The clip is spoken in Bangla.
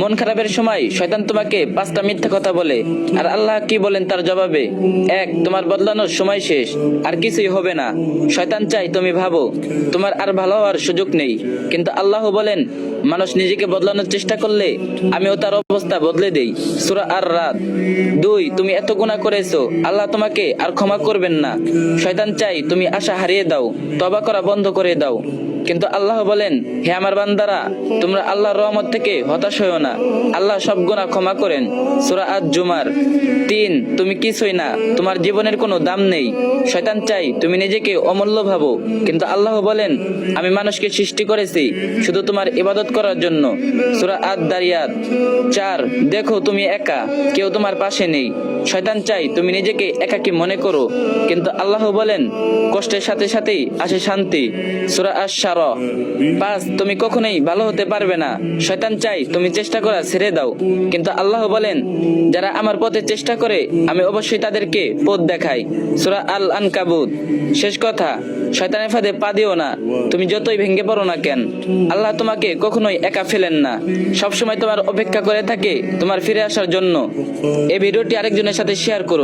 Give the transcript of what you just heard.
মন খারাপের সময় শয়তান তোমাকে 5টা মিথ্যা কথা বলে, আর আল্লাহ কি বলেন তার জবাবে? 1, তোমার বদলানোর সময় শেষ, আর কিছুই হবে না। শয়তান চাই তুমি ভাবো তোমার আর ভালো হওয়ার সুযোগ নেই, কিন্তু আল্লাহ বলেন মানুষ নিজেকে বদলানোর চেষ্টা করলে আমিও তার অবস্থা বদলে দেই। সূরা আর-রাদ। 2, তুমি এত গুনাহ করেছো, আল্লাহ তোমাকে আর ক্ষমা করবেন না। শয়তান চাই তুমি আশা হারিয়ে দাও, তওবা করা বন্ধ করে দাও, কিন্তু আল্লাহ বলেন হে আমার বান্দারা, তোমরা আল্লাহর রহমত থেকে হতাশ হয়ো না, আল্লাহ সব গুনাহ ক্ষমা করেন। সূরা আজ-জুমার। 3, তুমি কিছুই না, তোমার জীবনের কোনো দাম নেই। শয়তান চাই তুমি নিজেকে অমূল্য ভাবো, কিন্তু আল্লাহ বলেন আমি মানুষকে সৃষ্টি করেছি শুধু তোমার ইবাদত করার জন্য। সূরা আদ-দারিয়াত। 4, দেখো তুমি একা, কেউ তোমার পাশে নেই। শয়তান চাই তুমি নিজেকে একাকী মনে করো, কিন্তু আল্লাহ বলেন কষ্টের সাথে সাথেই আসে শান্তি। সূরা আশ-শারা। 5, তুমি কখনোই ভালো হতে পারবে না। শয়তান চাই তুমি চেষ্টা করা ছেড়ে দাও, কিন্তু আল্লাহ বলেন যারা আমার পথে চেষ্টা করে আমি অবশ্যই তাদেরকে পথ দেখাই। সূরা আল-আনকাবুত। শেষ কথা, শয়তানের ফাঁদে পা দিও না, তুমি যতই ভেঙে পড়ো না কেন, আল্লাহ তোমাকে কখনোই একা ফেলেন না, সবসময় তোমার অপেক্ষা করে থাকে তোমার ফিরে আসার জন্য। এই ভিডিওটি আরেকজনের সাথে শেয়ার করুন।